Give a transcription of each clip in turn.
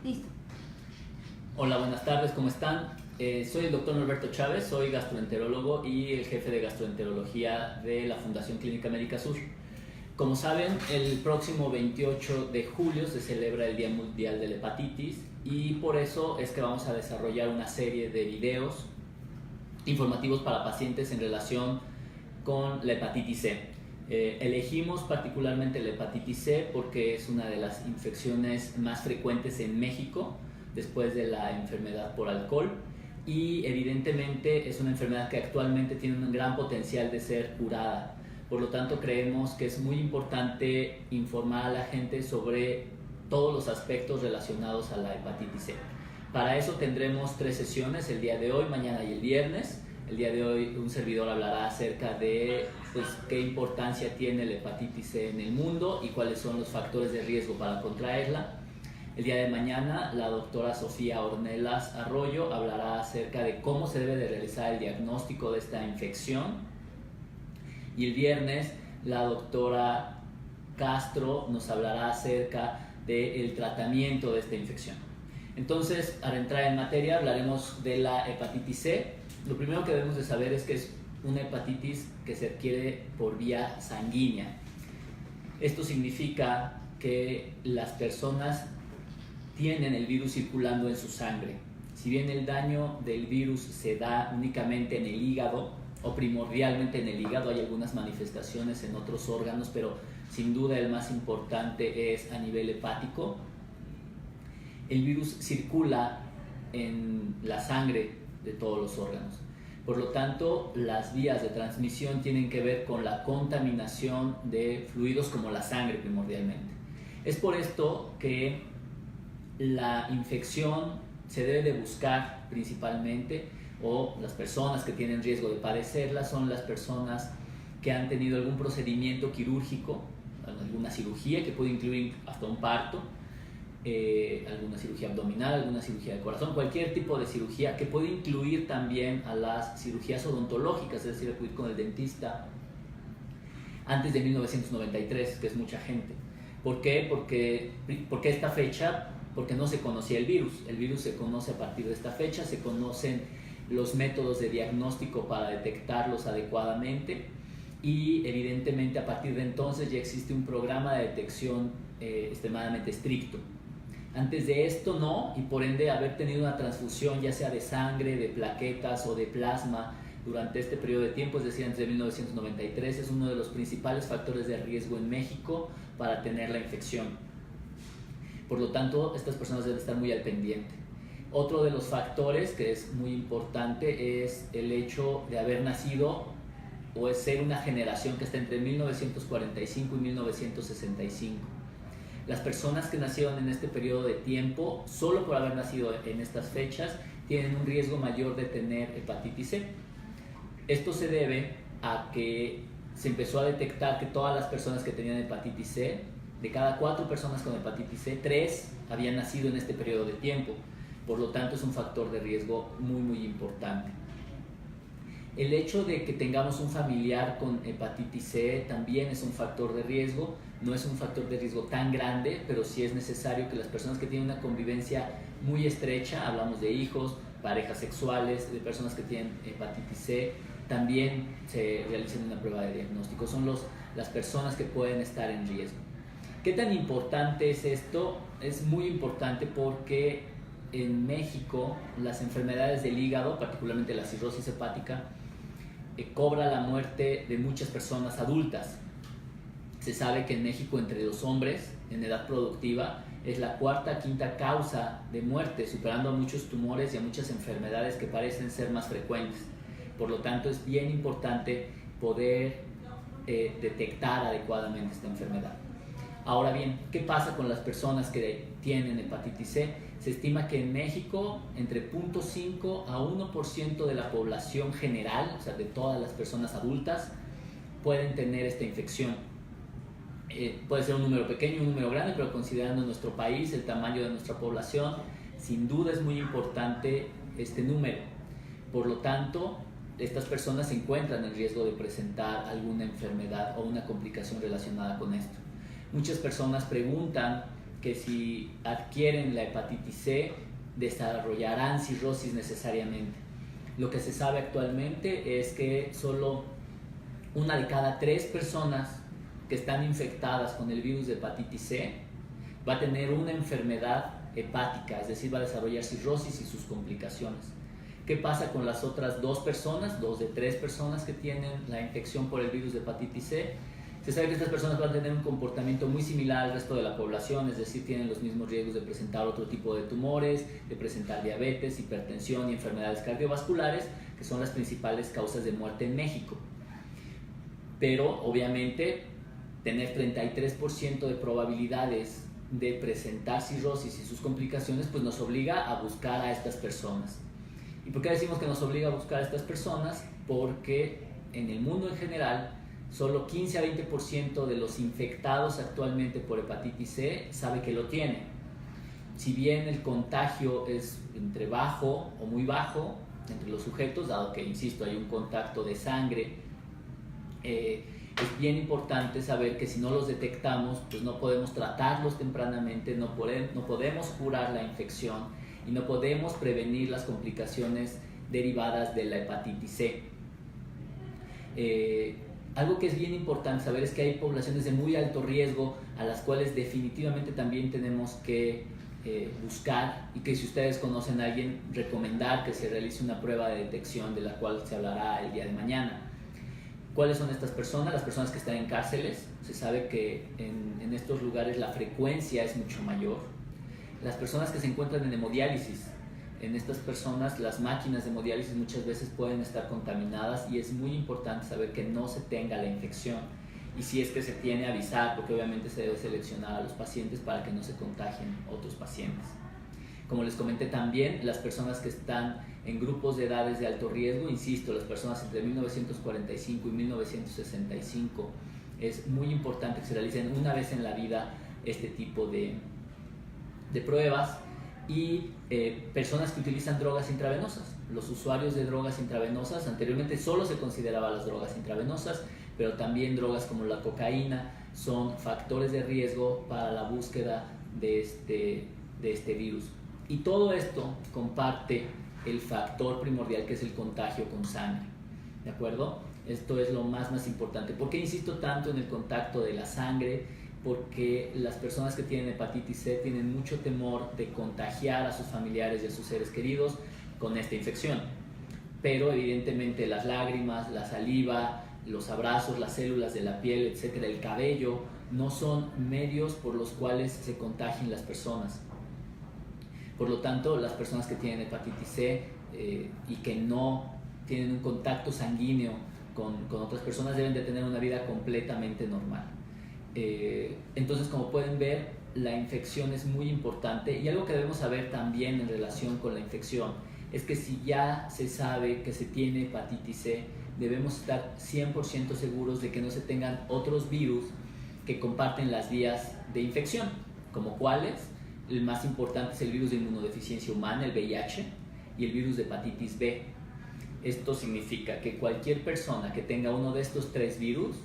Listo. Hola, buenas tardes, ¿cómo están? Soy el doctor Norberto Chávez, soy gastroenterólogo y el jefe de gastroenterología de la Fundación Clínica Médica Sur. Como saben, el próximo 28 de julio se celebra el Día Mundial de la Hepatitis y por eso es que vamos a desarrollar una serie de videos informativos para pacientes en relación con la hepatitis C. Elegimos particularmente la hepatitis C porque es una de las infecciones más frecuentes en México después de la enfermedad por alcohol y evidentemente es una enfermedad que actualmente tiene un gran potencial de ser curada. Por lo tanto, creemos que es muy importante informar a la gente sobre todos los aspectos relacionados a la hepatitis C. Para eso tendremos 3 sesiones, el día de hoy, mañana y el viernes. El día de hoy un servidor hablará acerca de qué importancia tiene la hepatitis C en el mundo y cuáles son los factores de riesgo para contraerla. El día de mañana la doctora Sofía Ornelas Arroyo hablará acerca de cómo se debe de realizar el diagnóstico de esta infección. Y el viernes la doctora Castro nos hablará acerca del tratamiento de esta infección. Entonces, al entrar en materia, hablaremos de la hepatitis C. Lo primero que debemos de saber es que es una hepatitis que se adquiere por vía sanguínea. Esto significa que las personas tienen el virus circulando en su sangre. Si bien el daño del virus se da únicamente en el hígado o primordialmente en el hígado, hay algunas manifestaciones en otros órganos, pero sin duda el más importante es a nivel hepático. El virus circula en la sangre de todos los órganos. Por lo tanto, las vías de transmisión tienen que ver con la contaminación de fluidos como la sangre primordialmente. Es por esto que la infección se debe de buscar principalmente, o las personas que tienen riesgo de padecerla son las personas que han tenido algún procedimiento quirúrgico, alguna cirugía que puede incluir hasta un parto, alguna cirugía abdominal, alguna cirugía de corazón, cualquier tipo de cirugía que puede incluir también a las cirugías odontológicas, es decir, acudir con el dentista antes de 1993, que es mucha gente. ¿Por qué? Porque esta fecha, porque no se conocía el virus se conoce a partir de esta fecha, se conocen los métodos de diagnóstico para detectarlos adecuadamente y evidentemente a partir de entonces ya existe un programa de detección extremadamente estricto. Antes de esto no, y por ende haber tenido una transfusión ya sea de sangre, de plaquetas o de plasma durante este periodo de tiempo, es decir, antes de 1993, es uno de los principales factores de riesgo en México para tener la infección. Por lo tanto, estas personas deben estar muy al pendiente. Otro de los factores que es muy importante es el hecho de haber nacido o es ser una generación que está entre 1945 y 1965. Las personas que nacieron en este periodo de tiempo, solo por haber nacido en estas fechas, tienen un riesgo mayor de tener hepatitis C. Esto se debe a que se empezó a detectar que todas las personas que tenían hepatitis C, de cada 4 personas con hepatitis C, 3 habían nacido en este periodo de tiempo. Por lo tanto, es un factor de riesgo muy importante. El hecho de que tengamos un familiar con hepatitis C también es un factor de riesgo. No es un factor de riesgo tan grande, pero sí es necesario que las personas que tienen una convivencia muy estrecha, hablamos de hijos, parejas sexuales, de personas que tienen hepatitis C, también se realicen una prueba de diagnóstico. Son las personas que pueden estar en riesgo. ¿Qué tan importante es esto? Es muy importante porque en México las enfermedades del hígado, particularmente la cirrosis hepática, cobra la muerte de muchas personas adultas. Se sabe que en México entre los hombres en edad productiva es la 4ª, 5ª causa de muerte, superando a muchos tumores y a muchas enfermedades que parecen ser más frecuentes. Por lo tanto, es bien importante poder detectar adecuadamente esta enfermedad. Ahora bien, ¿qué pasa con las personas que tienen hepatitis C? Se estima que en México entre 0.5 a 1% de la población general, o sea, de todas las personas adultas, pueden tener esta infección. Puede ser un número pequeño, un número grande, pero considerando nuestro país, el tamaño de nuestra población, sin duda es muy importante este número. Por lo tanto, estas personas se encuentran en riesgo de presentar alguna enfermedad o una complicación relacionada con esto. Muchas personas preguntan que si adquieren la hepatitis C desarrollarán cirrosis necesariamente. Lo que se sabe actualmente es que solo 1 de cada 3 personas que están infectadas con el virus de hepatitis C va a tener una enfermedad hepática, es decir, va a desarrollar cirrosis y sus complicaciones. ¿Qué pasa con las otras 2 personas, 2 de 3 personas que tienen la infección por el virus de hepatitis C? Se sabe que estas personas van a tener un comportamiento muy similar al resto de la población, es decir, tienen los mismos riesgos de presentar otro tipo de tumores, de presentar diabetes, hipertensión y enfermedades cardiovasculares, que son las principales causas de muerte en México. Pero, obviamente, tener 33% de probabilidades de presentar cirrosis y sus complicaciones, pues nos obliga a buscar a estas personas. ¿Y por qué decimos que nos obliga a buscar a estas personas? Porque en el mundo en general, solo 15 a 20% de los infectados actualmente por hepatitis C sabe que lo tiene. Si bien el contagio es entre bajo o muy bajo entre los sujetos, dado que, insisto, hay un contacto de sangre, es bien importante saber que si no los detectamos, pues no podemos tratarlos tempranamente, no podemos curar la infección y no podemos prevenir las complicaciones derivadas de la hepatitis C. Algo que es bien importante saber es que hay poblaciones de muy alto riesgo a las cuales definitivamente también tenemos que buscar, y que si ustedes conocen a alguien, recomendar que se realice una prueba de detección de la cual se hablará el día de mañana. ¿Cuáles son estas personas? Las personas que están en cárceles. Se sabe que en estos lugares la frecuencia es mucho mayor. Las personas que se encuentran en hemodiálisis. En estas personas las máquinas de hemodiálisis muchas veces pueden estar contaminadas y es muy importante saber que no se tenga la infección. Y si es que se tiene, avisar, porque obviamente se debe seleccionar a los pacientes para que no se contagien otros pacientes. Como les comenté también, las personas que están en grupos de edades de alto riesgo, insisto, las personas entre 1945 y 1965, es muy importante que se realicen una vez en la vida este tipo de pruebas. Y personas que utilizan drogas intravenosas. Los usuarios de drogas intravenosas, anteriormente solo se consideraban las drogas intravenosas, pero también drogas como la cocaína son factores de riesgo para la búsqueda de este virus. Y todo esto comparte el factor primordial, que es el contagio con sangre, ¿de acuerdo? Esto es lo más importante. ¿Por qué insisto tanto en el contacto de la sangre? Porque las personas que tienen hepatitis C tienen mucho temor de contagiar a sus familiares y a sus seres queridos con esta infección. Pero evidentemente las lágrimas, la saliva, los abrazos, las células de la piel, etcétera, el cabello, no son medios por los cuales se contagien las personas. Por lo tanto, las personas que tienen hepatitis C y que no tienen un contacto sanguíneo con otras personas deben de tener una vida completamente normal. Entonces, como pueden ver, la infección es muy importante, y algo que debemos saber también en relación con la infección es que si ya se sabe que se tiene hepatitis C, debemos estar 100% seguros de que no se tengan otros virus que comparten las vías de infección, como cuáles. El más importante es el virus de inmunodeficiencia humana, el VIH, y el virus de hepatitis B. Esto significa que cualquier persona que tenga uno de estos 3 virus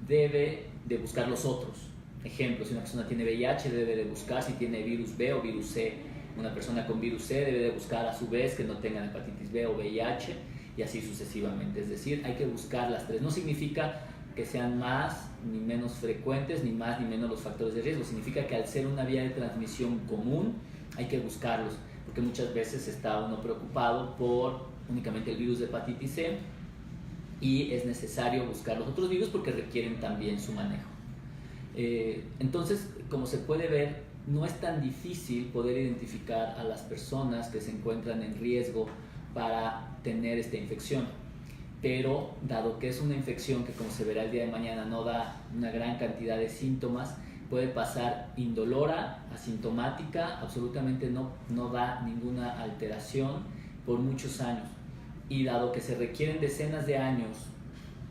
debe de buscar los otros. Ejemplo, si una persona tiene VIH, debe de buscar si tiene virus B o virus C. Una persona con virus C debe de buscar a su vez que no tengan hepatitis B o VIH, y así sucesivamente. Es decir, hay que buscar las 3. No significa que sean más ni menos frecuentes, ni más ni menos los factores de riesgo. Significa que al ser una vía de transmisión común, hay que buscarlos, porque muchas veces está uno preocupado por únicamente el virus de hepatitis C, y es necesario buscar los otros virus porque requieren también su manejo. Entonces, como se puede ver, no es tan difícil poder identificar a las personas que se encuentran en riesgo para tener esta infección. Pero dado que es una infección que, como se verá el día de mañana, no da una gran cantidad de síntomas, puede pasar indolora, asintomática, absolutamente no da ninguna alteración por muchos años. Y dado que se requieren decenas de años,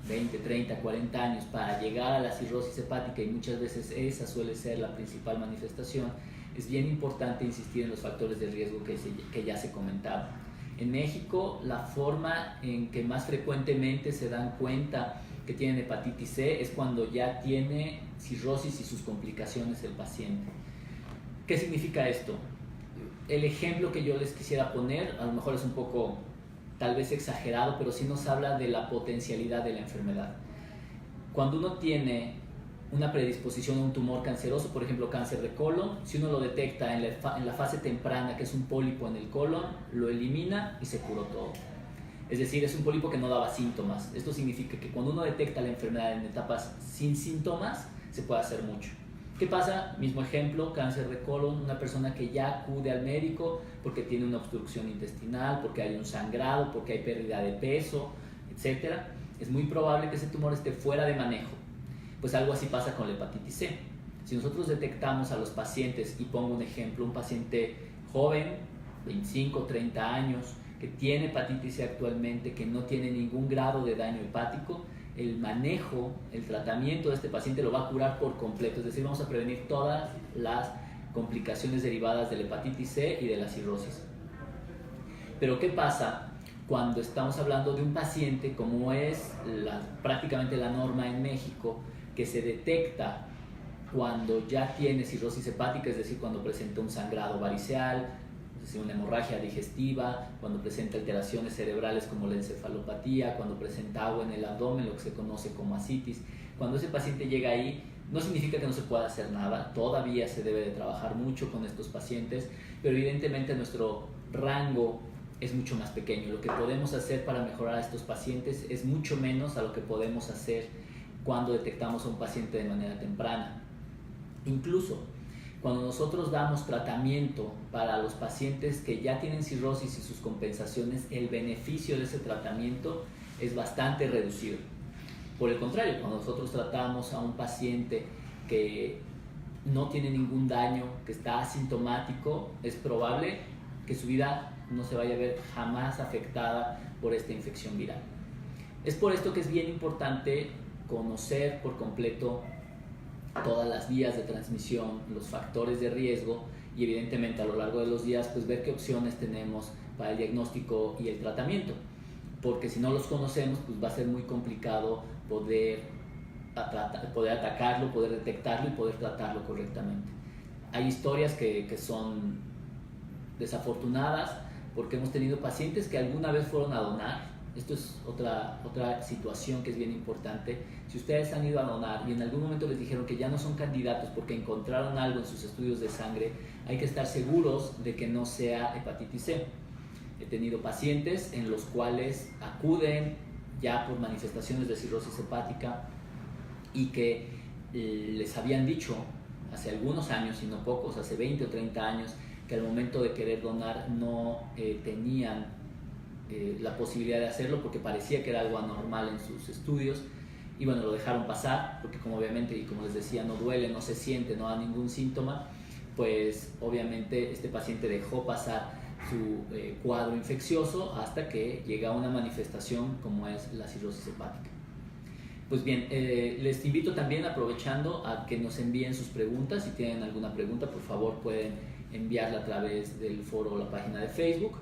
20, 30, 40 años, para llegar a la cirrosis hepática, y muchas veces esa suele ser la principal manifestación, es bien importante insistir en los factores de riesgo que ya se comentaban. En México, la forma en que más frecuentemente se dan cuenta que tienen hepatitis C es cuando ya tiene cirrosis y sus complicaciones el paciente. ¿Qué significa esto? El ejemplo que yo les quisiera poner, a lo mejor es un poco tal vez exagerado, pero sí nos habla de la potencialidad de la enfermedad. Cuando uno tiene una predisposición a un tumor canceroso, por ejemplo cáncer de colon, si uno lo detecta en la fase temprana, que es un pólipo en el colon, lo elimina y se curó todo. Es decir, es un pólipo que no daba síntomas. Esto significa que cuando uno detecta la enfermedad en etapas sin síntomas, se puede hacer mucho. ¿Qué pasa? Mismo ejemplo, cáncer de colon, una persona que ya acude al médico porque tiene una obstrucción intestinal, porque hay un sangrado, porque hay pérdida de peso, etc. Es muy probable que ese tumor esté fuera de manejo. Pues algo así pasa con la hepatitis C. Si nosotros detectamos a los pacientes, y pongo un ejemplo, un paciente joven, 25, 30 años, que tiene hepatitis C actualmente, que no tiene ningún grado de daño hepático, el manejo, el tratamiento de este paciente lo va a curar por completo. Es decir, vamos a prevenir todas las complicaciones derivadas de la hepatitis C y de la cirrosis. Pero ¿qué pasa cuando estamos hablando de un paciente, como es prácticamente la norma en México, que se detecta cuando ya tiene cirrosis hepática, es decir, cuando presenta un sangrado variceal, es decir, una hemorragia digestiva, cuando presenta alteraciones cerebrales como la encefalopatía, cuando presenta agua en el abdomen, lo que se conoce como ascitis? Cuando ese paciente llega ahí, no significa que no se pueda hacer nada, todavía se debe de trabajar mucho con estos pacientes, pero evidentemente nuestro rango es mucho más pequeño. Lo que podemos hacer para mejorar a estos pacientes es mucho menos a lo que podemos hacer cuando detectamos a un paciente de manera temprana. Incluso cuando nosotros damos tratamiento para los pacientes que ya tienen cirrosis y sus compensaciones, el beneficio de ese tratamiento es bastante reducido. Por el contrario, cuando nosotros tratamos a un paciente que no tiene ningún daño, que está asintomático, es probable que su vida no se vaya a ver jamás afectada por esta infección viral. Es por esto que es bien importante conocer por completo todas las vías de transmisión, los factores de riesgo, y evidentemente a lo largo de los días pues ver qué opciones tenemos para el diagnóstico y el tratamiento, porque si no los conocemos pues va a ser muy complicado poder atacarlo, poder detectarlo y poder tratarlo correctamente. Hay historias que son desafortunadas porque hemos tenido pacientes que alguna vez fueron a donar. Esto es otra situación que es bien importante. Si ustedes han ido a donar y en algún momento les dijeron que ya no son candidatos porque encontraron algo en sus estudios de sangre, hay que estar seguros de que no sea hepatitis C. He tenido pacientes en los cuales acuden ya por manifestaciones de cirrosis hepática y que les habían dicho hace algunos años, y no pocos, hace 20 o 30 años, que al momento de querer donar no tenían la posibilidad de hacerlo porque parecía que era algo anormal en sus estudios, y bueno, lo dejaron pasar porque como obviamente, y como les decía, no duele, no se siente, no da ningún síntoma, pues obviamente este paciente dejó pasar su cuadro infeccioso hasta que llega una manifestación como es la cirrosis hepática. Pues bien, les invito también, aprovechando, a que nos envíen sus preguntas. Si tienen alguna pregunta, por favor pueden enviarla a través del foro o la página de Facebook.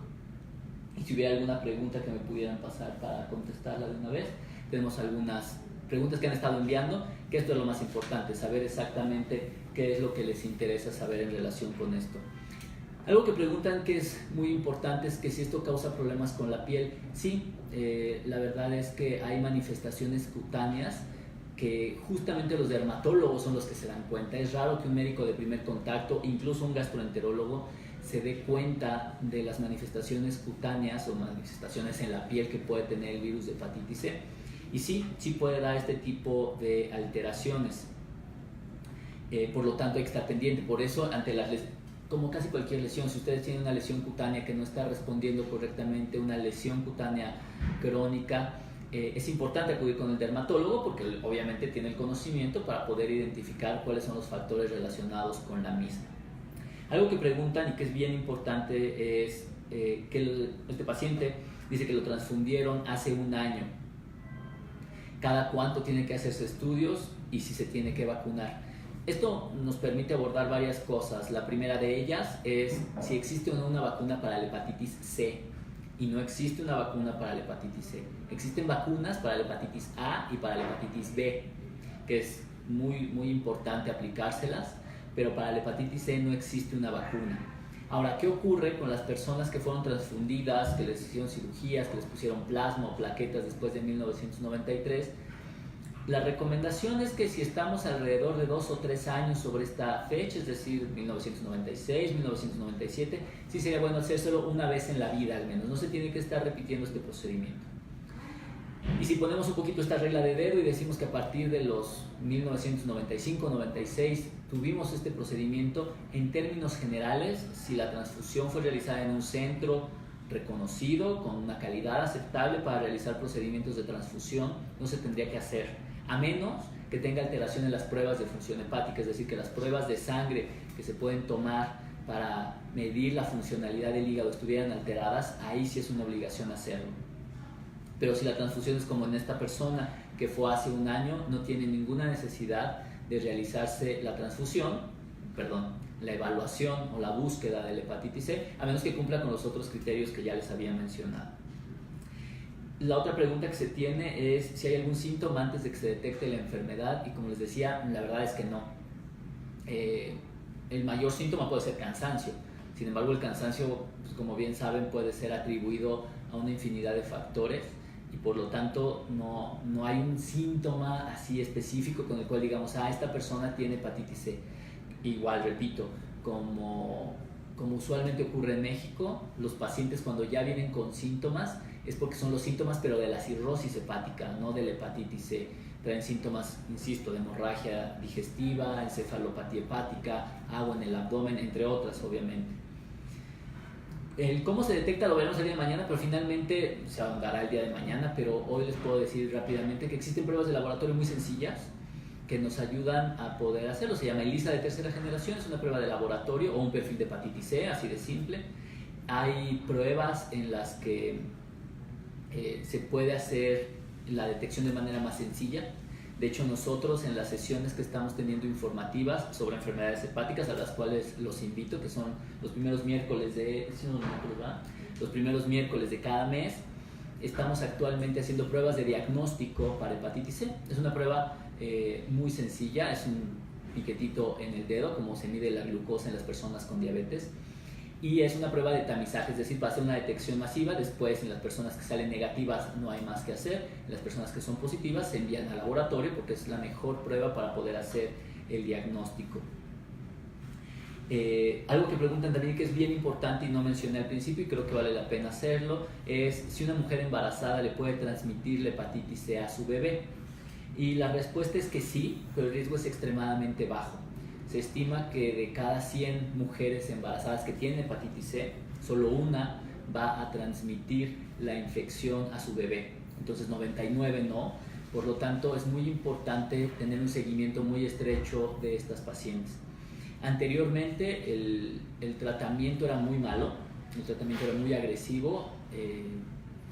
Y si hubiera alguna pregunta que me pudieran pasar para contestarla de una vez, tenemos algunas preguntas que han estado enviando, que esto es lo más importante, saber exactamente qué es lo que les interesa saber en relación con esto. Algo que preguntan que es muy importante es que si esto causa problemas con la piel. Sí, la verdad es que hay manifestaciones cutáneas que justamente los dermatólogos son los que se dan cuenta. Es raro que un médico de primer contacto, incluso un gastroenterólogo, se dé cuenta de las manifestaciones cutáneas o manifestaciones en la piel que puede tener el virus de hepatitis C. Y sí puede dar este tipo de alteraciones. Por lo tanto hay que estar pendiente. Por eso, como casi cualquier lesión, si ustedes tienen una lesión cutánea que no está respondiendo correctamente, una lesión cutánea crónica, es importante acudir con el dermatólogo porque obviamente tiene el conocimiento para poder identificar cuáles son los factores relacionados con la misma. Algo que preguntan y que es bien importante es que este paciente dice que lo transfundieron hace un año. ¿Cada cuánto tiene que hacerse estudios y si se tiene que vacunar? Esto nos permite abordar varias cosas. La primera de ellas es si existe o no una vacuna para la hepatitis C, y no existe una vacuna para la hepatitis C. Existen vacunas para la hepatitis A y para la hepatitis B, que es muy importante aplicárselas pero para la hepatitis C no existe una vacuna. Ahora, ¿qué ocurre con las personas que fueron transfundidas, que les hicieron cirugías, que les pusieron plasma o plaquetas después de 1993? La recomendación es que si estamos alrededor de 2 o 3 años sobre esta fecha, es decir, 1996, 1997, sí sería bueno hacérselo una vez en la vida al menos, no se tiene que estar repitiendo este procedimiento. Y si ponemos un poquito esta regla de dedo y decimos que a partir de los 1995-96 tuvimos este procedimiento, en términos generales, si la transfusión fue realizada en un centro reconocido, con una calidad aceptable para realizar procedimientos de transfusión, no se tendría que hacer, a menos que tenga alteración en las pruebas de función hepática, es decir, que las pruebas de sangre que se pueden tomar para medir la funcionalidad del hígado estuvieran alteradas, ahí sí es una obligación hacerlo. Pero si la transfusión es como en esta persona que fue hace un año, no tiene ninguna necesidad de realizarse la la evaluación o la búsqueda de la hepatitis C, a menos que cumpla con los otros criterios que ya les había mencionado. La otra pregunta que se tiene es si hay algún síntoma antes de que se detecte la enfermedad, y como les decía, la verdad es que no. El mayor síntoma puede ser cansancio. Sin embargo, el cansancio, pues, como bien saben, puede ser atribuido a una infinidad de factores, y por lo tanto no hay un síntoma así específico con el cual digamos, esta persona tiene hepatitis C. Igual, repito, como usualmente ocurre en México, los pacientes cuando ya vienen con síntomas es porque son los síntomas pero de la cirrosis hepática, no de la hepatitis C. Traen síntomas, insisto, de hemorragia digestiva, encefalopatía hepática, agua en el abdomen, entre otras, obviamente. El cómo se detecta lo veremos el día de mañana, pero finalmente se ahondará el día de mañana, pero hoy les puedo decir rápidamente que existen pruebas de laboratorio muy sencillas que nos ayudan a poder hacerlo. Se llama ELISA de tercera generación, es una prueba de laboratorio o un perfil de hepatitis C, así de simple. Hay pruebas en las que se puede hacer la detección de manera más sencilla. De hecho, nosotros en las sesiones que estamos teniendo informativas sobre enfermedades hepáticas, a las cuales los invito, que son los primeros miércoles de cada mes, estamos actualmente haciendo pruebas de diagnóstico para hepatitis C. Es una prueba muy sencilla, es un piquetito en el dedo, como se mide la glucosa en las personas con diabetes, y es una prueba de tamizaje, es decir, va a ser una detección masiva. Después, en las personas que salen negativas no hay más que hacer, en las personas que son positivas se envían al laboratorio porque es la mejor prueba para poder hacer el diagnóstico. Algo que preguntan también, que es bien importante y no mencioné al principio y creo que vale la pena hacerlo, es si una mujer embarazada le puede transmitir la hepatitis C a su bebé. Y la respuesta es que sí, pero el riesgo es extremadamente bajo. Se estima que de cada 100 mujeres embarazadas que tienen hepatitis C, solo una va a transmitir la infección a su bebé. Entonces 99 no. Por lo tanto, es muy importante tener un seguimiento muy estrecho de estas pacientes. Anteriormente el tratamiento era muy malo, el tratamiento era muy agresivo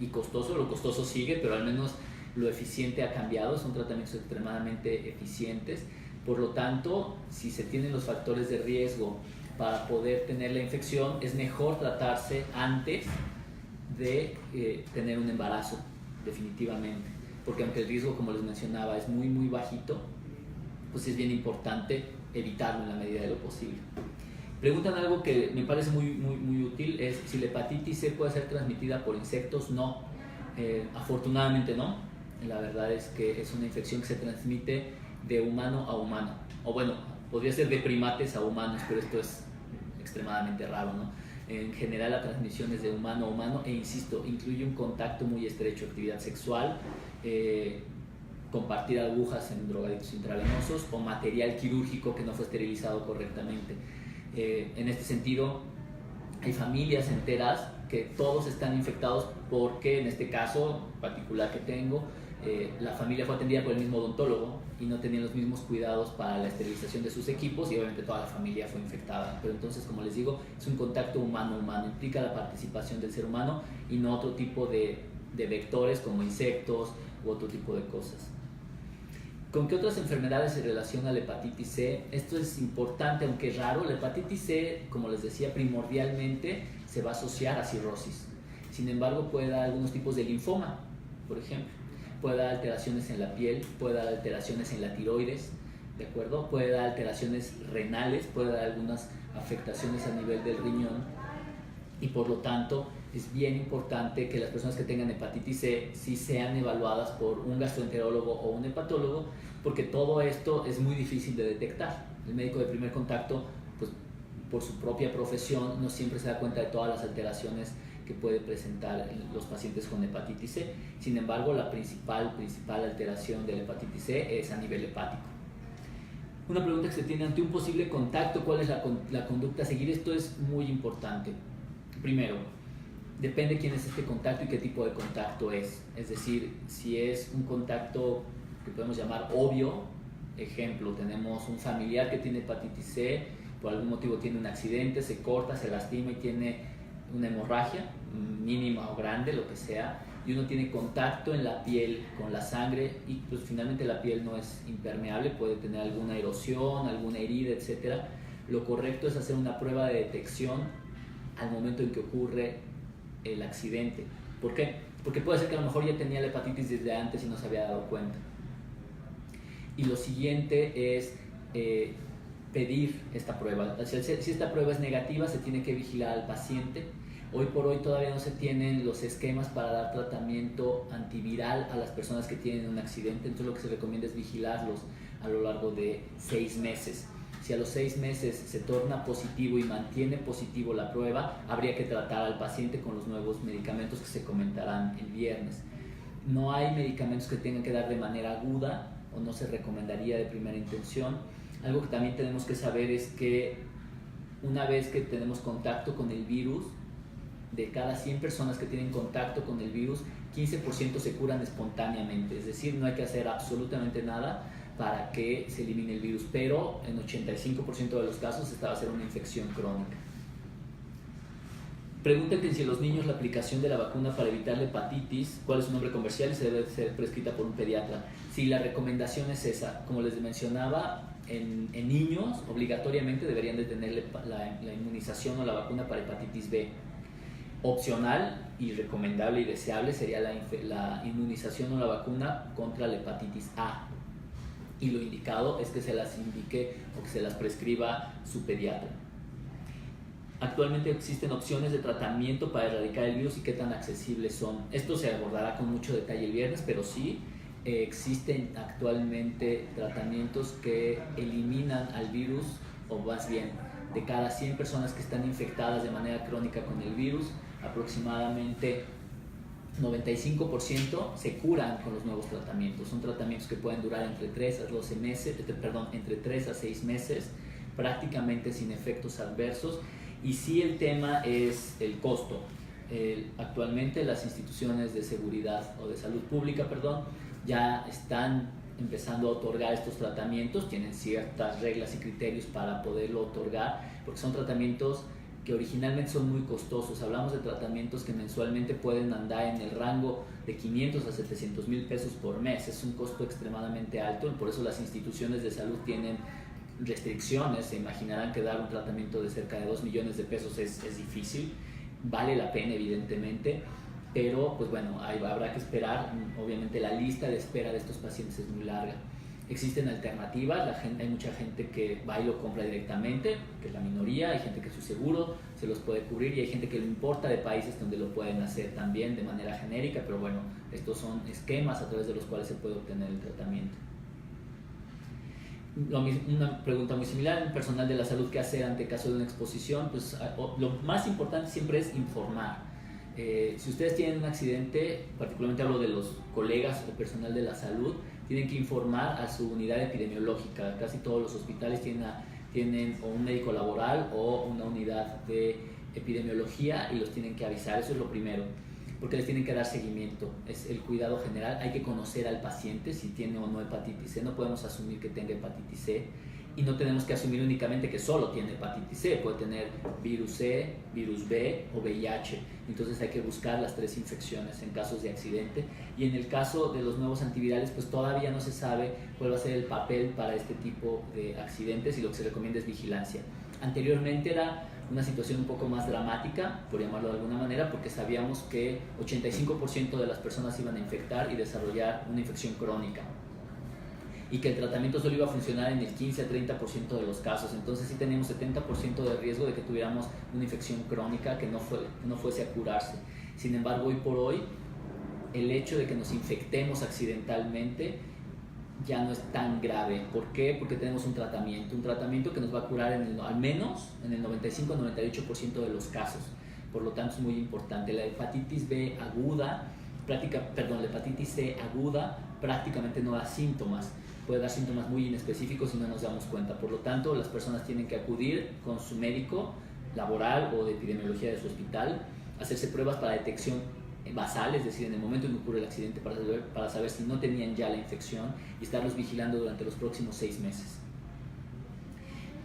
y costoso. Lo costoso sigue, pero al menos lo eficiente ha cambiado. Son tratamientos extremadamente eficientes. Por lo tanto, si se tienen los factores de riesgo para poder tener la infección, es mejor tratarse antes de tener un embarazo, definitivamente. Porque aunque el riesgo, como les mencionaba, es muy, muy bajito, pues es bien importante evitarlo en la medida de lo posible. Preguntan algo que me parece muy, muy, muy útil, es si la hepatitis C puede ser transmitida por insectos. No, afortunadamente no. La verdad es que es una infección que se transmite de humano a humano, o bueno, podría ser de primates a humanos, pero esto es extremadamente raro, ¿no? En general la transmisión es de humano a humano, e insisto, incluye un contacto muy estrecho, actividad sexual, compartir agujas en drogadictos intravenosos o material quirúrgico que no fue esterilizado correctamente. En este sentido, hay familias enteras que todos están infectados porque, en este caso particular que tengo, la familia fue atendida por el mismo odontólogo y no tenían los mismos cuidados para la esterilización de sus equipos, y obviamente toda la familia fue infectada. Pero entonces, como les digo, es un contacto humano-humano, implica la participación del ser humano y no otro tipo de vectores como insectos u otro tipo de cosas. ¿Con qué otras enfermedades se relaciona la hepatitis C? Esto es importante, aunque es raro. La hepatitis C, como les decía, primordialmente se va a asociar a cirrosis. Sin embargo, puede dar algunos tipos de linfoma, por ejemplo. Puede dar alteraciones en la piel, puede dar alteraciones en la tiroides, ¿de acuerdo? Puede dar alteraciones renales, puede dar algunas afectaciones a nivel del riñón y por lo tanto es bien importante que las personas que tengan hepatitis C sí sean evaluadas por un gastroenterólogo o un hepatólogo, porque todo esto es muy difícil de detectar. El médico de primer contacto, pues por su propia profesión, no siempre se da cuenta de todas las alteraciones que puede presentar los pacientes con hepatitis C. Sin embargo, la principal alteración de la hepatitis C es a nivel hepático. Una pregunta que se tiene ante un posible contacto, ¿cuál es la conducta a seguir? Esto es muy importante. Primero, depende quién es este contacto y qué tipo de contacto es. Es decir, si es un contacto que podemos llamar obvio, ejemplo, tenemos un familiar que tiene hepatitis C, por algún motivo tiene un accidente, se corta, se lastima y tiene una hemorragia mínima o grande, lo que sea, y uno tiene contacto en la piel con la sangre y pues finalmente la piel no es impermeable, puede tener alguna erosión, alguna herida, etc. Lo correcto es hacer una prueba de detección al momento en que ocurre el accidente. ¿Por qué? Porque puede ser que a lo mejor ya tenía la hepatitis desde antes y no se había dado cuenta. Y lo siguiente es pedir esta prueba. Si esta prueba es negativa, se tiene que vigilar al paciente. Hoy por hoy todavía no se tienen los esquemas para dar tratamiento antiviral a las personas que tienen un accidente, entonces lo que se recomienda es vigilarlos a lo largo de 6 meses. Si a los 6 meses se torna positivo y mantiene positivo la prueba, habría que tratar al paciente con los nuevos medicamentos que se comentarán el viernes. No hay medicamentos que tengan que dar de manera aguda o no se recomendaría de primera intención. Algo que también tenemos que saber es que una vez que tenemos contacto con el virus, de cada 100 personas que tienen contacto con el virus, 15% se curan espontáneamente, es decir, no hay que hacer absolutamente nada para que se elimine el virus, pero en 85% de los casos esta va a ser una infección crónica. Preguntan que si en los niños la aplicación de la vacuna para evitar la hepatitis, ¿cuál es su nombre comercial y se debe ser prescrita por un pediatra? Sí, la recomendación es esa. Como les mencionaba, en niños obligatoriamente deberían de tener la inmunización o la vacuna para hepatitis B. Opcional y recomendable y deseable sería la inmunización o la vacuna contra la hepatitis A. Y lo indicado es que se las indique o que se las prescriba su pediatra. Actualmente existen opciones de tratamiento para erradicar el virus y qué tan accesibles son. Esto se abordará con mucho detalle el viernes, pero sí existen actualmente tratamientos que eliminan al virus, o más bien, de cada 100 personas que están infectadas de manera crónica con el virus, aproximadamente 95% se curan con los nuevos tratamientos. Son tratamientos que pueden durar entre 3 a 6 meses, prácticamente sin efectos adversos. Y sí, el tema es el costo. Actualmente las instituciones de seguridad o de salud pública, ya están empezando a otorgar estos tratamientos, tienen ciertas reglas y criterios para poderlo otorgar, porque son tratamientos que originalmente son muy costosos. Hablamos de tratamientos que mensualmente pueden andar en el rango de 500 a 700 mil pesos por mes. Es un costo extremadamente alto, por eso las instituciones de salud tienen restricciones. Se imaginarán que dar un tratamiento de cerca de 2 millones de pesos es difícil. Vale la pena, evidentemente, pero pues bueno, habrá que esperar. Obviamente la lista de espera de estos pacientes es muy larga. Existen alternativas, hay mucha gente que va y lo compra directamente, que es la minoría, hay gente que su seguro se los puede cubrir y hay gente que lo importa de países donde lo pueden hacer también de manera genérica, pero bueno, estos son esquemas a través de los cuales se puede obtener el tratamiento. Una pregunta muy similar: un personal de la salud, ¿qué hacer ante caso de una exposición? Pues lo más importante siempre es informar. Si ustedes tienen un accidente, particularmente hablo de los colegas o personal de la salud, tienen que informar a su unidad epidemiológica. Casi todos los hospitales tienen o un médico laboral o una unidad de epidemiología y los tienen que avisar. Eso es lo primero, porque les tienen que dar seguimiento. Es el cuidado general. Hay que conocer al paciente si tiene o no hepatitis C. No podemos asumir que tenga hepatitis C y no tenemos que asumir únicamente que solo tiene hepatitis C. Puede tener virus C, virus B o VIH. Entonces hay que buscar las 3 infecciones en casos de accidente. Y en el caso de los nuevos antivirales, pues todavía no se sabe cuál va a ser el papel para este tipo de accidentes y lo que se recomienda es vigilancia. Anteriormente era una situación un poco más dramática, por llamarlo de alguna manera, porque sabíamos que 85% de las personas iban a infectar y desarrollar una infección crónica. y que el tratamiento solo iba a funcionar en el 15 a 30% de los casos. Entonces sí teníamos 70% de riesgo de que tuviéramos una infección crónica que no fuese a curarse. Sin embargo, hoy por hoy, el hecho de que nos infectemos accidentalmente ya no es tan grave. ¿Por qué? Porque tenemos un tratamiento que nos va a curar al menos en el 95-98% de los casos. Por lo tanto, es muy importante. La hepatitis B aguda, la hepatitis C aguda prácticamente no da síntomas. Puede dar síntomas muy inespecíficos si no nos damos cuenta. Por lo tanto, las personas tienen que acudir con su médico laboral o de epidemiología de su hospital, hacerse pruebas para detección basal, es decir, en el momento en que ocurre el accidente, para saber si no tenían ya la infección y estarlos vigilando durante los próximos 6 meses.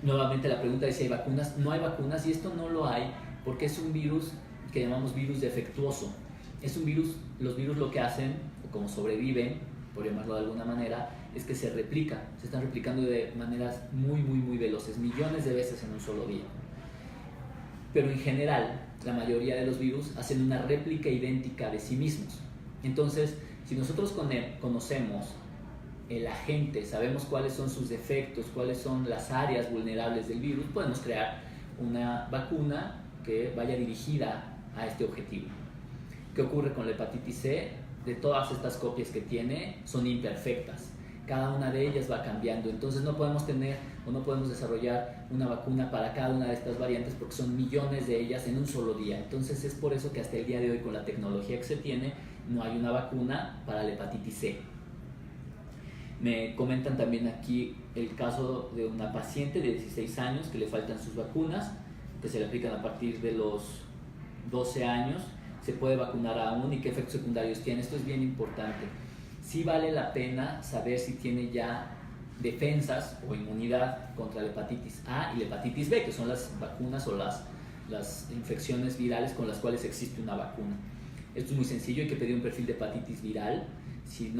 Nuevamente la pregunta es si hay vacunas. No hay vacunas, y esto no lo hay porque es un virus que llamamos virus defectuoso. Es un virus, los virus lo que hacen, o como sobreviven, por llamarlo de alguna manera, es que se están replicando de maneras muy veloces, millones de veces en un solo día. Pero en general, la mayoría de los virus hacen una réplica idéntica de sí mismos. Entonces, si nosotros conocemos el agente, sabemos cuáles son sus defectos, cuáles son las áreas vulnerables del virus, podemos crear una vacuna que vaya dirigida a este objetivo. ¿Qué ocurre con la hepatitis C? De todas estas copias que tiene, son imperfectas. Cada una de ellas va cambiando, entonces no podemos desarrollar una vacuna para cada una de estas variantes porque son millones de ellas en un solo día. Entonces es por eso que hasta el día de hoy, con la tecnología que se tiene, no hay una vacuna para la hepatitis C. Me comentan también aquí el caso de una paciente de 16 años que le faltan sus vacunas, que se le aplican a partir de los 12 años. Se puede vacunar aún, y qué efectos secundarios tiene. Esto es bien importante. Sí vale la pena saber si tiene ya defensas o inmunidad contra la hepatitis A y la hepatitis B, que son las vacunas o las infecciones virales con las cuales existe una vacuna. Esto es muy sencillo, hay que pedir un perfil de hepatitis viral. Si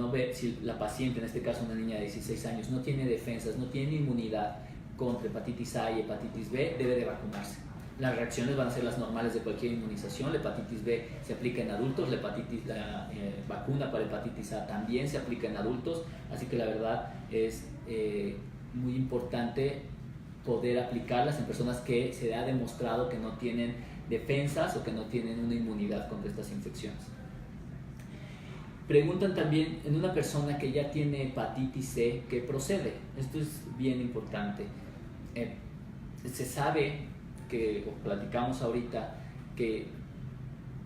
la paciente, en este caso una niña de 16 años, no tiene defensas, no tiene inmunidad contra hepatitis A y hepatitis B, debe de vacunarse. Las reacciones van a ser las normales de cualquier inmunización. La hepatitis B se aplica en adultos, la vacuna para hepatitis A también se aplica en adultos, así que la verdad es muy importante poder aplicarlas en personas que se ha demostrado que no tienen defensas o que no tienen una inmunidad contra estas infecciones. Preguntan también, en una persona que ya tiene hepatitis C, ¿qué procede? Esto es bien importante. Se sabe o platicamos ahorita, que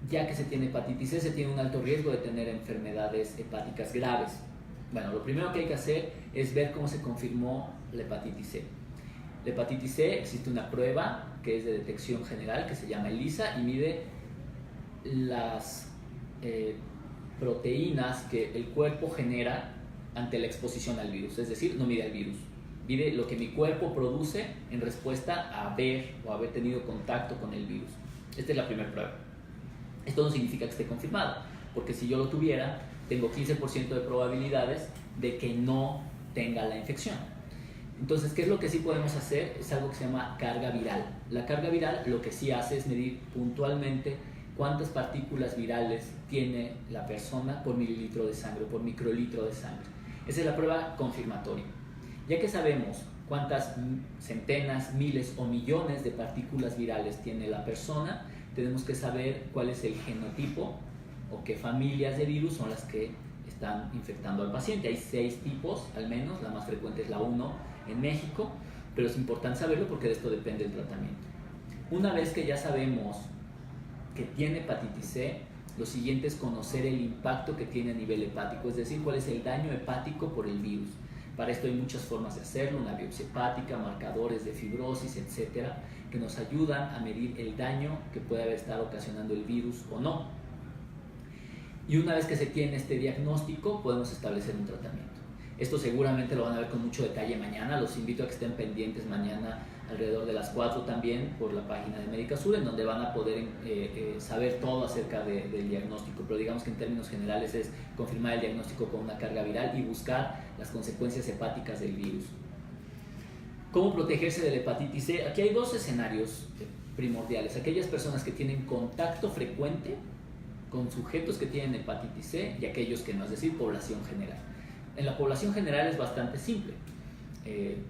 ya que se tiene hepatitis C, se tiene un alto riesgo de tener enfermedades hepáticas graves. Bueno, lo primero que hay que hacer es ver cómo se confirmó la hepatitis C. La hepatitis C, existe una prueba que es de detección general, que se llama ELISA, y mide las proteínas que el cuerpo genera ante la exposición al virus, es decir, no mide al virus. Mide lo que mi cuerpo produce en respuesta a haber tenido contacto con el virus. Esta es la primera prueba. Esto no significa que esté confirmado, porque si yo lo tuviera, tengo 15% de probabilidades de que no tenga la infección. Entonces, ¿qué es lo que sí podemos hacer? Es algo que se llama carga viral. La carga viral lo que sí hace es medir puntualmente cuántas partículas virales tiene la persona por mililitro de sangre, por microlitro de sangre. Esa es la prueba confirmatoria. Ya que sabemos cuántas centenas, miles o millones de partículas virales tiene la persona, tenemos que saber cuál es el genotipo o qué familias de virus son las que están infectando al paciente. Hay 6 tipos al menos, la más frecuente es la 1 en México, pero es importante saberlo porque de esto depende el tratamiento. Una vez que ya sabemos que tiene hepatitis C, lo siguiente es conocer el impacto que tiene a nivel hepático, es decir, cuál es el daño hepático por el virus. Para esto hay muchas formas de hacerlo, una biopsia hepática, marcadores de fibrosis, etcétera, que nos ayudan a medir el daño que puede haber estado ocasionando el virus o no. Y una vez que se tiene este diagnóstico, podemos establecer un tratamiento. Esto seguramente lo van a ver con mucho detalle mañana. Los invito a que estén pendientes mañana alrededor de las 4 también por la página de Médica Sur, en donde van a poder saber todo acerca del diagnóstico. Pero digamos que en términos generales es confirmar el diagnóstico con una carga viral y buscar las consecuencias hepáticas del virus. ¿Cómo protegerse de la hepatitis C? Aquí hay 2 escenarios primordiales. Aquellas personas que tienen contacto frecuente con sujetos que tienen hepatitis C y aquellos que no, es decir, población general. En la población general es bastante simple.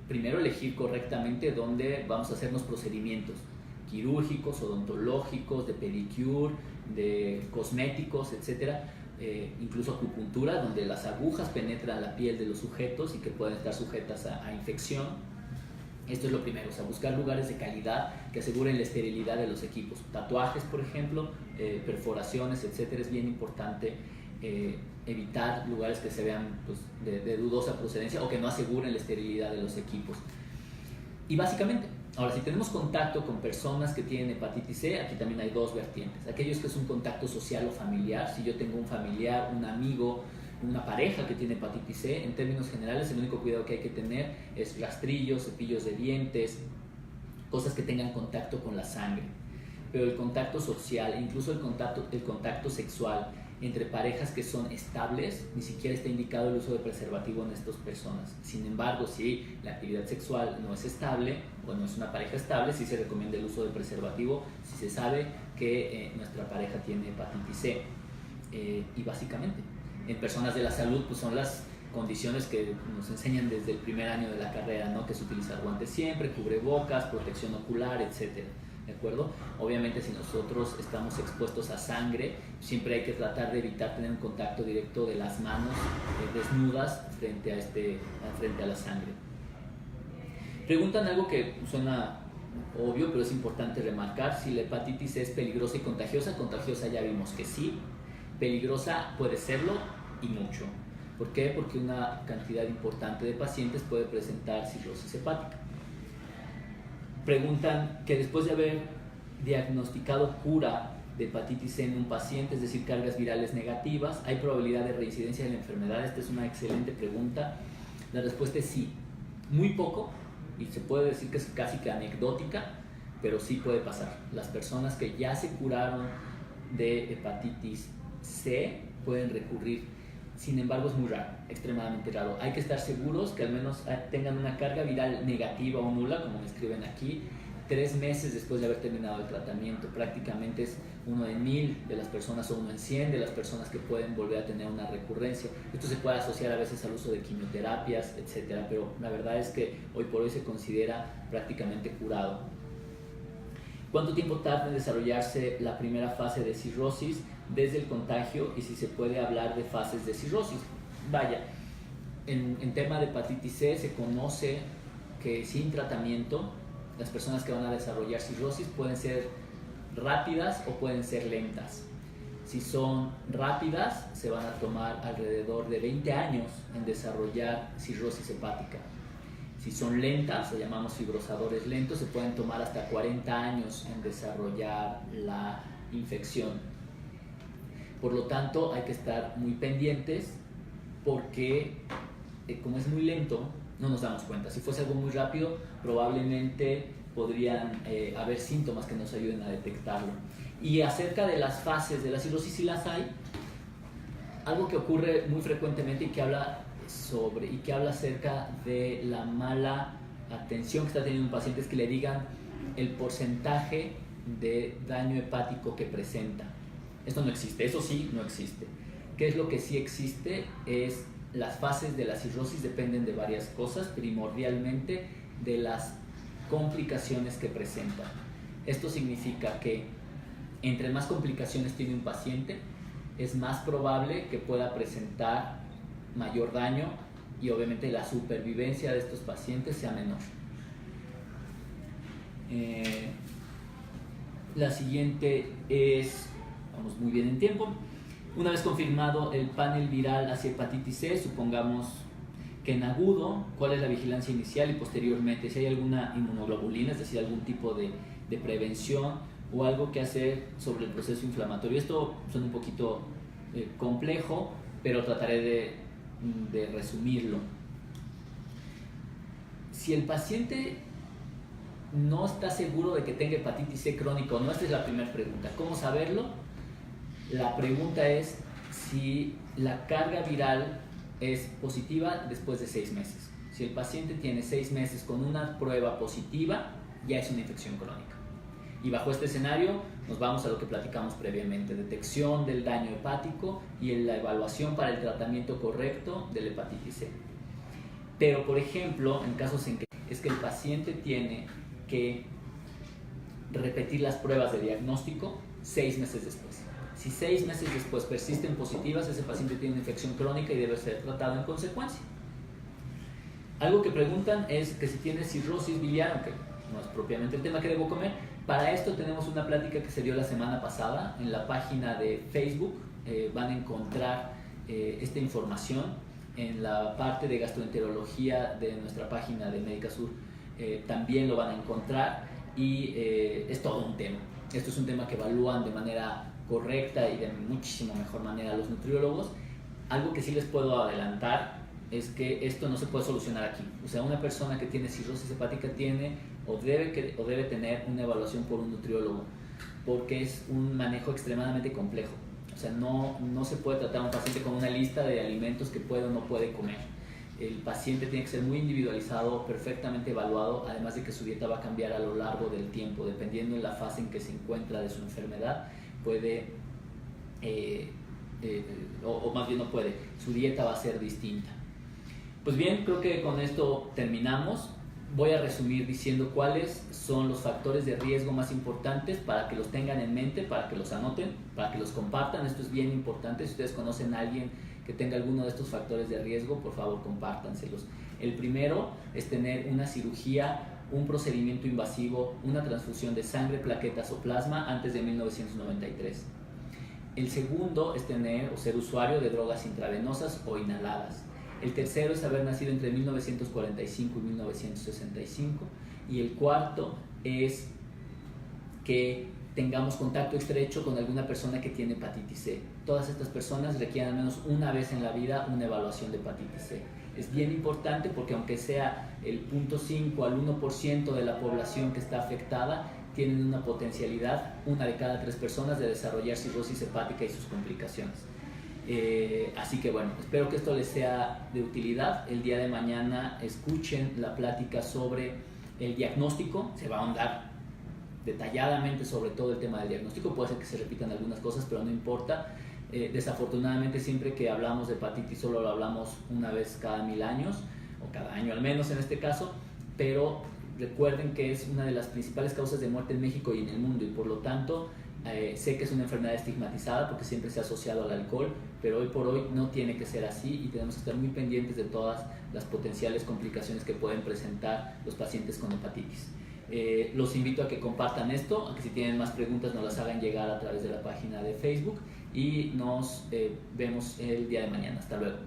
Primero elegir correctamente dónde vamos a hacer los procedimientos quirúrgicos, odontológicos, de pedicure, de cosméticos, etcétera, incluso acupuntura, donde las agujas penetran la piel de los sujetos y que pueden estar sujetas a infección. Esto es lo primero, o sea, buscar lugares de calidad que aseguren la esterilidad de los equipos. Tatuajes, por ejemplo, perforaciones, etcétera, es bien importante evitar lugares que se vean pues, de dudosa procedencia o que no aseguren la esterilidad de los equipos. Y básicamente, ahora, si tenemos contacto con personas que tienen hepatitis C, aquí también hay dos vertientes. Aquellos que es un contacto social o familiar, si yo tengo un familiar, un amigo, una pareja que tiene hepatitis C, en términos generales el único cuidado que hay que tener es rastrillos, cepillos de dientes, cosas que tengan contacto con la sangre. Pero el contacto social, incluso el contacto sexual entre parejas que son estables, ni siquiera está indicado el uso de preservativo en estas personas. Sin embargo, si la actividad sexual no es estable o no es una pareja estable, sí se recomienda el uso de preservativo si se sabe que nuestra pareja tiene hepatitis C. Y básicamente, en personas de la salud, pues son las condiciones que nos enseñan desde el primer año de la carrera, ¿no? Que es utilizar guantes siempre, cubrebocas, protección ocular, etcétera. ¿De acuerdo? Obviamente si nosotros estamos expuestos a sangre, siempre hay que tratar de evitar tener un contacto directo de las manos desnudas frente a la sangre. Preguntan algo que suena obvio, pero es importante remarcar: si la hepatitis es peligrosa y contagiosa. Contagiosa ya vimos que sí, peligrosa puede serlo y mucho. ¿Por qué? Porque una cantidad importante de pacientes puede presentar cirrosis hepática. Preguntan que después de haber diagnosticado cura de hepatitis C en un paciente, es decir, cargas virales negativas, ¿hay probabilidad de reincidencia de la enfermedad? Esta es una excelente pregunta. La respuesta es sí. Muy poco, y se puede decir que es casi que anecdótica, pero sí puede pasar. Las personas que ya se curaron de hepatitis C pueden recurrir. Sin embargo, es muy raro, extremadamente raro. Hay que estar seguros que al menos tengan una carga viral negativa o nula, como me escriben aquí, 3 meses después de haber terminado el tratamiento. Prácticamente es 1 en 1000 de las personas o 1 en 100 de las personas que pueden volver a tener una recurrencia. Esto se puede asociar a veces al uso de quimioterapias, etcétera, pero la verdad es que hoy por hoy se considera prácticamente curado. ¿Cuánto tiempo tarda en desarrollarse la primera fase de cirrosis desde el contagio y si se puede hablar de fases de cirrosis? Vaya, en tema de hepatitis C se conoce que sin tratamiento las personas que van a desarrollar cirrosis pueden ser rápidas o pueden ser lentas. Si son rápidas, se van a tomar alrededor de 20 años en desarrollar cirrosis hepática. Si son lentas, o llamamos fibrosadores lentos, se pueden tomar hasta 40 años en desarrollar la infección. Por lo tanto, hay que estar muy pendientes porque como es muy lento, no nos damos cuenta. Si fuese algo muy rápido, probablemente podrían haber síntomas que nos ayuden a detectarlo. Y acerca de las fases de la cirrosis, si las hay, algo que ocurre muy frecuentemente y que habla acerca de la mala atención que está teniendo un paciente es que le digan el porcentaje de daño hepático que presenta. Esto no existe, eso sí no existe. ¿Qué es lo que sí existe? Es las fases de la cirrosis dependen de varias cosas, primordialmente de las complicaciones que presenta. Esto significa que entre más complicaciones tiene un paciente, es más probable que pueda presentar mayor daño y obviamente la supervivencia de estos pacientes sea menor. La siguiente es, vamos muy bien en tiempo. Una vez confirmado el panel viral hacia hepatitis C, supongamos que en agudo, ¿cuál es la vigilancia inicial y posteriormente? Si hay alguna inmunoglobulina, es decir, algún tipo de prevención o algo que hacer sobre el proceso inflamatorio. Esto suena un poquito complejo, pero trataré de resumirlo. Si el paciente no está seguro de que tenga hepatitis C crónica o no, esta es la primera pregunta. ¿Cómo saberlo? La pregunta es si la carga viral es positiva después de 6 meses. Si el paciente tiene 6 meses con una prueba positiva, ya es una infección crónica. Y bajo este escenario nos vamos a lo que platicamos previamente, detección del daño hepático y la evaluación para el tratamiento correcto de la hepatitis C. Pero, por ejemplo, en casos en que es que el paciente tiene que repetir las pruebas de diagnóstico 6 meses después. Si 6 meses después persisten positivas, ese paciente tiene una infección crónica y debe ser tratado en consecuencia. Algo que preguntan es que si tiene cirrosis biliar, aunque no es propiamente el tema que debo comer. Para esto tenemos una plática que se dio la semana pasada en la página de Facebook. Van a encontrar esta información en la parte de gastroenterología de nuestra página de Médica Sur. También lo van a encontrar y es todo un tema. Esto es un tema que evalúan de manera correcta y de muchísimo mejor manera los nutriólogos. Algo que sí les puedo adelantar es que esto no se puede solucionar aquí. O sea, una persona que tiene cirrosis hepática tiene o debe tener una evaluación por un nutriólogo, porque es un manejo extremadamente complejo. O sea, no se puede tratar a un paciente con una lista de alimentos que puede o no puede comer. El paciente tiene que ser muy individualizado, perfectamente evaluado, además de que su dieta va a cambiar a lo largo del tiempo, dependiendo de la fase en que se encuentra de su enfermedad, puede, o más bien no puede, su dieta va a ser distinta. Pues bien, creo que con esto terminamos. Voy a resumir diciendo cuáles son los factores de riesgo más importantes para que los tengan en mente, para que los anoten, para que los compartan. Esto es bien importante. Si ustedes conocen a alguien que tenga alguno de estos factores de riesgo, por favor compártanselos. El primero es tener una cirugía, un procedimiento invasivo, una transfusión de sangre, plaquetas o plasma antes de 1993. El segundo es tener o ser usuario de drogas intravenosas o inhaladas. El tercero es haber nacido entre 1945 y 1965. Y el cuarto es que tengamos contacto estrecho con alguna persona que tiene hepatitis C. Todas estas personas requieren al menos una vez en la vida una evaluación de hepatitis C. Es bien importante porque aunque sea el 0.5 al 1% de la población que está afectada, tienen una potencialidad, 1 de cada 3 personas, de desarrollar cirrosis hepática y sus complicaciones. Así que bueno, espero que esto les sea de utilidad. El día de mañana escuchen la plática sobre el diagnóstico. Se va a ahondar detalladamente sobre todo el tema del diagnóstico. Puede ser que se repitan algunas cosas, pero no importa. Desafortunadamente siempre que hablamos de hepatitis solo lo hablamos una vez cada 1000 años, o cada año al menos en este caso, pero recuerden que es una de las principales causas de muerte en México y en el mundo, y por lo tanto sé que es una enfermedad estigmatizada porque siempre se ha asociado al alcohol, pero hoy por hoy no tiene que ser así y tenemos que estar muy pendientes de todas las potenciales complicaciones que pueden presentar los pacientes con hepatitis. Los invito a que compartan esto, a que si tienen más preguntas nos las hagan llegar a través de la página de Facebook, y nos vemos el día de mañana. Hasta luego.